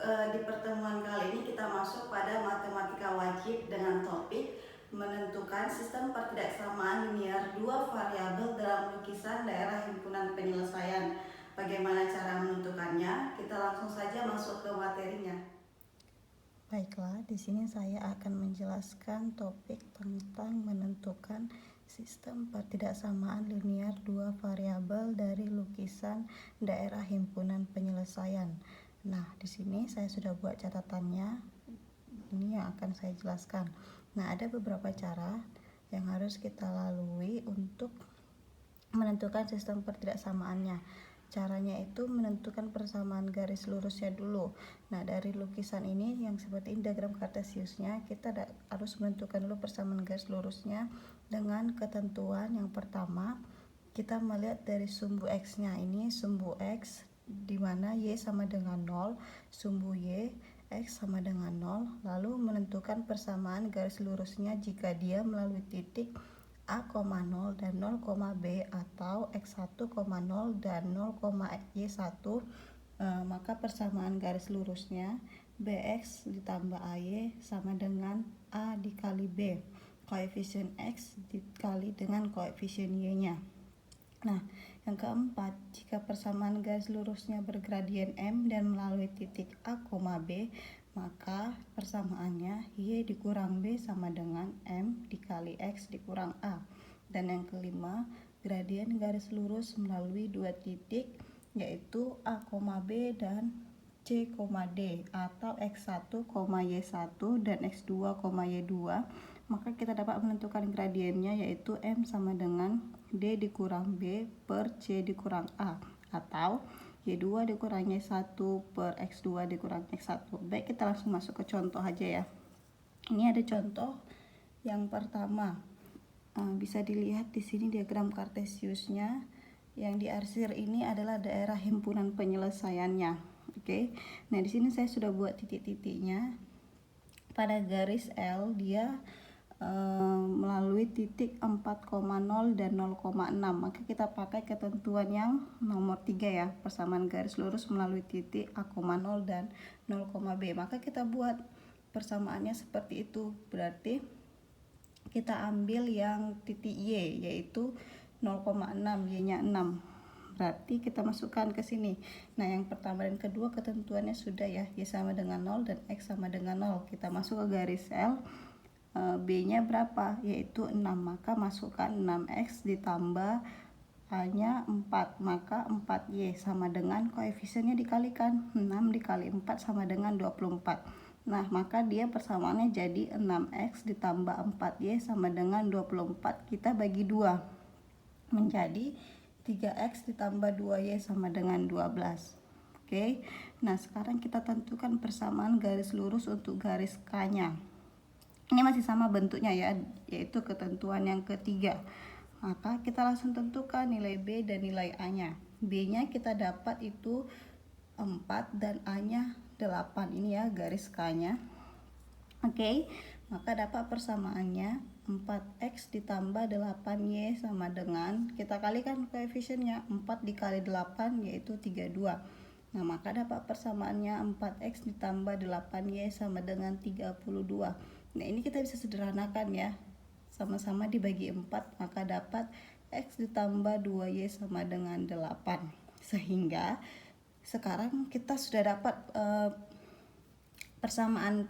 Di pertemuan kali ini kita masuk pada matematika wajib dengan topik menentukan sistem pertidaksamaan linear dua variabel dalam lukisan daerah himpunan penyelesaian. Bagaimana cara menentukannya? Kita langsung saja masuk ke materinya. Baiklah, di sini saya akan menjelaskan topik tentang menentukan sistem pertidaksamaan linear dua variabel dari lukisan daerah himpunan penyelesaian. Nah, di sini saya sudah buat catatannya. Ini yang akan saya jelaskan. Nah, ada beberapa cara yang harus kita lalui untuk menentukan sistem pertidaksamaannya. Caranya itu menentukan persamaan garis lurusnya dulu. Nah, dari lukisan ini yang seperti ini diagram kartesiusnya, kita harus menentukan dulu persamaan garis lurusnya dengan ketentuan yang pertama. Kita melihat dari sumbu X-nya, ini sumbu X di mana Y sama dengan 0, sumbu Y X sama dengan 0, lalu menentukan persamaan garis lurusnya jika dia melalui titik A, 0 dan 0, B atau X1, 0 dan 0, Y1, maka persamaan garis lurusnya BX ditambah AY sama dengan A dikali B, koefisien X dikali dengan koefisien Y-nya. Nah, yang keempat, jika persamaan garis lurusnya bergradien M dan melalui titik A, B, maka persamaannya Y dikurang B sama dengan M dikali X dikurang A. Dan yang kelima, gradien garis lurus melalui dua titik yaitu A, B dan C, D atau X1, Y1 dan X2, Y2, maka kita dapat menentukan gradiennya yaitu M sama dengan D dikurang B per C dikurang A atau Y2 dikurang Y1 per X2 dikurang X1. Baik, kita langsung masuk ke contoh aja ya. Ini ada contoh yang pertama. Bisa dilihat di sini diagram kartesiusnya. Yang diarsir ini adalah daerah himpunan penyelesaiannya. Oke. Nah, di sini saya sudah buat titik-titiknya. Pada garis L dia melalui titik 4,0 dan 0,6, maka kita pakai ketentuan yang nomor 3 ya, persamaan garis lurus melalui titik A, 0 dan 0, B. Maka kita buat persamaannya seperti itu, berarti kita ambil yang titik Y yaitu 0,6, Y-nya 6. Berarti kita masukkan ke sini. Nah, yang pertama dan kedua ketentuannya sudah ya, Y sama dengan 0 dan X sama dengan 0. Kita masuk ke garis L. B-nya berapa? Yaitu 6. Maka masukkan 6X ditambah A-nya 4. Maka 4Y sama dengan koefisiennya dikalikan. 6 dikali 4 sama dengan 24. Nah, maka dia persamaannya jadi 6X ditambah 4Y sama dengan 24. Kita bagi 2. Menjadi 3X ditambah 2Y sama dengan 12. Oke. Nah, sekarang kita tentukan persamaan garis lurus untuk garis K-nya. Ini masih sama bentuknya ya, yaitu ketentuan yang ketiga. Maka kita langsung tentukan nilai B dan nilai A-nya. B-nya kita dapat itu 4 dan A-nya 8. Ini ya garis K-nya. Oke, maka dapat persamaannya 4X ditambah 8Y sama dengan, kita kalikan koefisiennya, 4 dikali 8 yaitu 32. Nah, maka dapat persamaannya 4X ditambah 8Y sama dengan 32. Nah, ini kita bisa sederhanakan ya. Sama-sama dibagi 4, maka dapat X ditambah 2Y sama dengan 8. Sehingga sekarang kita sudah dapat persamaan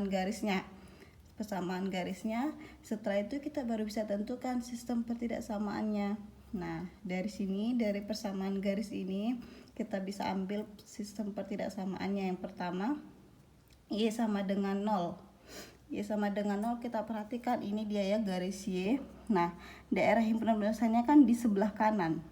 garisnya. Setelah itu kita baru bisa tentukan sistem pertidaksamaannya. Nah, dari sini, dari persamaan garis ini kita bisa ambil sistem pertidaksamaannya. Yang pertama, Y sama dengan 0. Y sama dengan 0, kita perhatikan ini dia ya garis Y. Nah, daerah himpunan penyelesaiannya kan di sebelah kanan,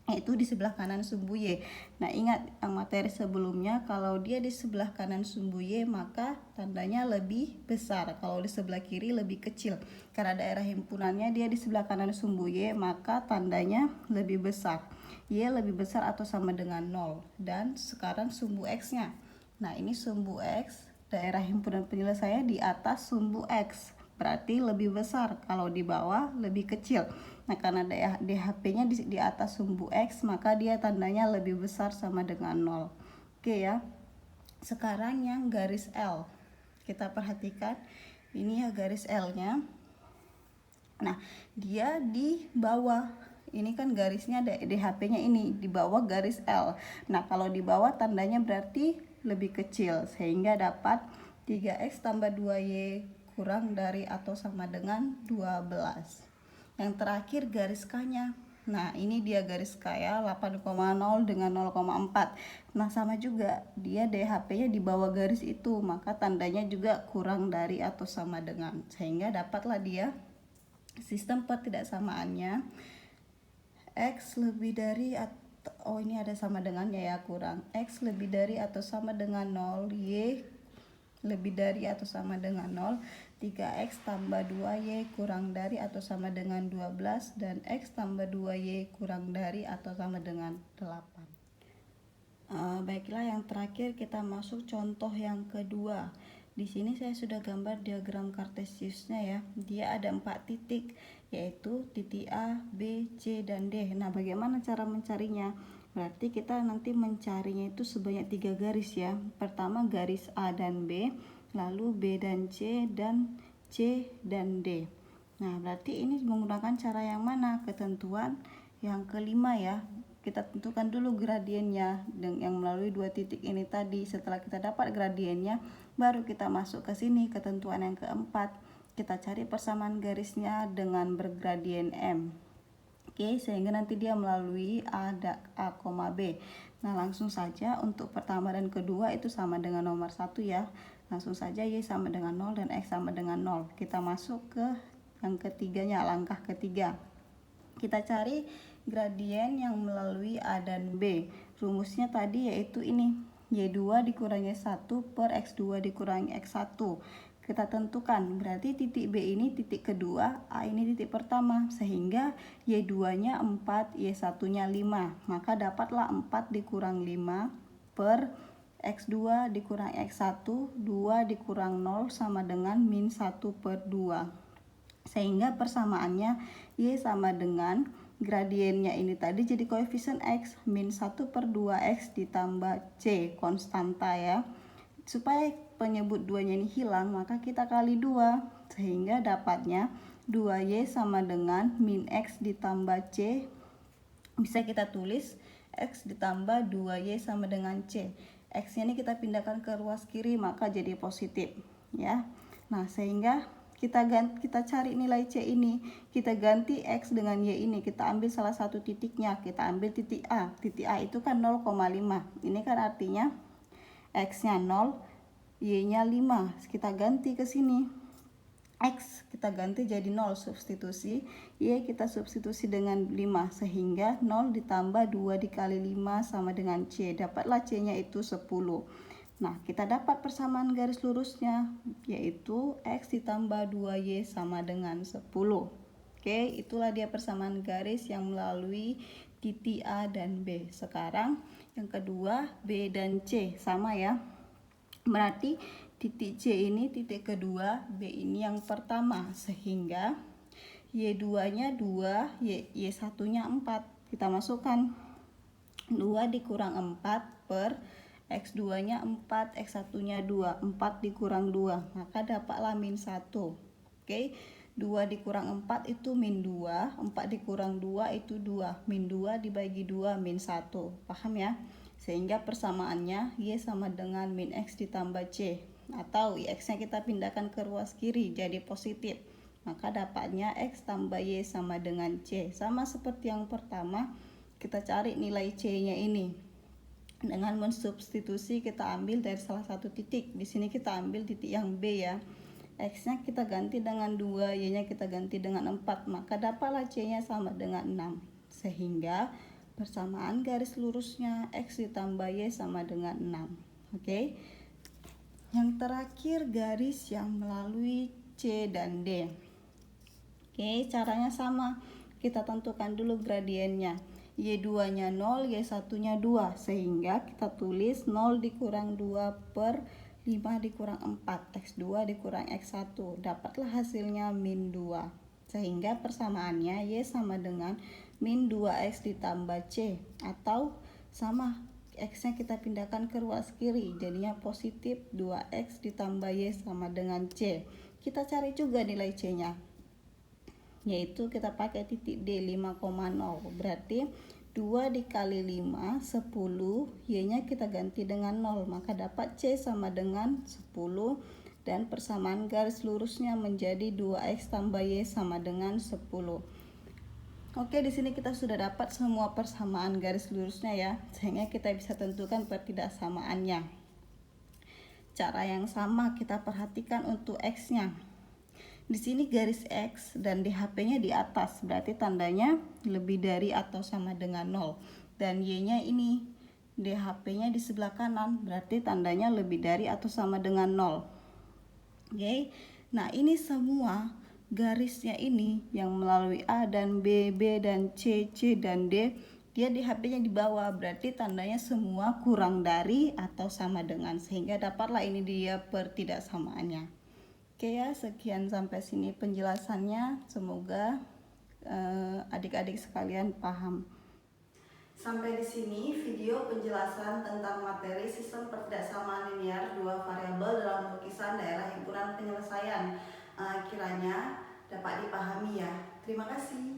yaitu di sebelah kanan sumbu Y. Nah, ingat yang materi sebelumnya, kalau dia di sebelah kanan sumbu Y maka tandanya lebih besar, kalau di sebelah kiri lebih kecil. Karena daerah himpunannya dia di sebelah kanan sumbu Y, maka tandanya lebih besar. Y lebih besar atau sama dengan 0. Dan sekarang sumbu X-nya. Nah, ini sumbu X, daerah himpunan penyelesaian di atas sumbu X, berarti lebih besar. Kalau di bawah lebih kecil. Nah, karena DHP-nya di atas sumbu X, maka dia tandanya lebih besar sama dengan 0. Oke ya. Sekarang yang garis L, kita perhatikan ini ya garis L-nya. Nah, dia di bawah. Ini kan garisnya ada DHP-nya ini di bawah garis L. Nah, kalau di bawah tandanya berarti lebih kecil, sehingga dapat 3x tambah 2y kurang dari atau sama dengan 12. Yang terakhir garis K-nya. Nah, ini dia garis K ya, 8,0 dengan 0,4. Nah, sama juga, dia DHP-nya di bawah garis itu, maka tandanya juga kurang dari atau sama dengan. Sehingga dapatlah dia sistem pertidaksamaannya X lebih dari atau ini ada sama dengannya ya, kurang. X lebih dari atau sama dengan 0, Y lebih dari atau sama dengan 0, 3x tambah 2y kurang dari atau sama dengan 12, dan x tambah 2y kurang dari atau sama dengan 8. Baiklah, yang terakhir kita masuk contoh yang kedua. Di sini saya sudah gambar diagram kartesiusnya ya. Dia ada 4 titik, yaitu titik A, B, C, dan D. Nah, bagaimana cara mencarinya? Berarti kita nanti mencarinya itu sebanyak 3 garis ya. Pertama garis A dan B, lalu B dan C, dan C dan D. Nah, berarti ini menggunakan cara yang mana? Ketentuan yang kelima ya. Kita tentukan dulu gradiennya yang melalui 2 titik ini tadi. Setelah kita dapat gradiennya, baru kita masuk ke sini ketentuan yang keempat. Kita cari persamaan garisnya dengan bergradien M. Oke, sehingga nanti dia melalui A, B. Nah, langsung saja untuk pertama dan kedua itu sama dengan nomor 1 ya. Langsung saja Y sama dengan 0 dan X sama dengan 0. Kita masuk ke yang ketiganya, langkah ketiga. Kita cari gradien yang melalui A dan B. Rumusnya tadi yaitu ini, Y2 dikurangi 1 per X2 dikurangi X1. Kita tentukan, berarti titik B ini titik kedua, A ini titik pertama, sehingga Y2-nya 4, Y1-nya 5. Maka dapatlah 4 dikurang 5 per X2 dikurang X1, 2 dikurang 0 sama dengan min 1 per 2. Sehingga persamaannya Y sama dengan gradiennya ini tadi jadi koefisien X, min 1 per 2X ditambah C, konstanta ya. Supaya penyebut 2-nya ini hilang, maka kita kali 2, sehingga dapatnya 2Y sama dengan min X ditambah C. Bisa kita tulis X ditambah 2Y sama dengan C. X-nya ini kita pindahkan ke ruas kiri, maka jadi positif ya. Nah, sehingga kita cari nilai C ini, kita ganti X dengan Y ini, kita ambil salah satu titiknya, kita ambil titik A. Titik A itu kan 0,5. Ini kan artinya X-nya 0, Y-nya 5. Kita ganti ke sini. X kita ganti jadi 0, substitusi. Y kita substitusi dengan 5, sehingga 0 ditambah 2 dikali 5 sama dengan C. Dapatlah C-nya itu 10. Nah, kita dapat persamaan garis lurusnya, yaitu X ditambah 2Y sama dengan 10. Oke, itulah dia persamaan garis yang melalui titik A dan B. Sekarang yang kedua, B dan C sama ya. Berarti titik C ini titik kedua, B ini yang pertama, sehingga Y2-nya 2, Y1-nya 4. Kita masukkan 2 dikurang 4 per X2-nya 4, X1-nya 2, 4 dikurang 2, maka dapatlah min 1. Oke, 2 dikurang 4 itu min 2, 4 dikurang 2 itu 2, min 2 dibagi 2, min 1. Paham ya? Sehingga persamaannya Y sama dengan min X ditambah C, atau X-nya kita pindahkan ke ruas kiri jadi positif. Maka dapatnya X tambah Y sama dengan C. Sama seperti yang pertama, kita cari nilai C-nya ini. Dengan mensubstitusi, kita ambil dari salah satu titik. Di sini kita ambil titik yang B ya. X-nya kita ganti dengan 2, Y-nya kita ganti dengan 4, maka dapatlah C-nya sama dengan 6. Sehingga persamaan garis lurusnya X ditambah Y sama dengan 6. Oke. Yang terakhir garis yang melalui C dan D. Oke, caranya sama. Kita tentukan dulu gradiennya. Y2-nya 0, Y1-nya 2, sehingga kita tulis 0 dikurang 2 per 5 dikurang 4, X2 dikurang X1. Dapatlah hasilnya min 2. Sehingga persamaannya Y sama dengan min 2X ditambah C, atau sama, X-nya kita pindahkan ke ruas kiri, jadinya positif 2X ditambah Y sama dengan C. Kita cari juga nilai C-nya, yaitu kita pakai titik D 5,0. Berarti 2 dikali 5, 10. Y-nya kita ganti dengan 0, maka dapat C sama dengan 10. Dan persamaan garis lurusnya menjadi 2X tambah Y sama dengan 10. Oke, di sini kita sudah dapat semua persamaan garis lurusnya ya, sehingga kita bisa tentukan pertidaksamaannya. Cara yang sama kita perhatikan untuk X-nya. Di sini garis X dan di HP-nya di atas, berarti tandanya lebih dari atau sama dengan 0. Dan Y-nya ini di HP-nya di sebelah kanan, berarti tandanya lebih dari atau sama dengan 0. Oke, nah ini semua garisnya ini yang melalui A dan B, B dan C, C dan D, dia di HP-nya di bawah, berarti tandanya semua kurang dari atau sama dengan, sehingga dapatlah ini dia pertidaksamaannya. Oke ya, sekian sampai sini penjelasannya, semoga adik-adik sekalian paham. Sampai di sini video penjelasan tentang materi sistem pertidaksamaan linear dua variabel dalam lukisan daerah himpunan penyelesaian. Kiranya dapat dipahami ya. Terima kasih.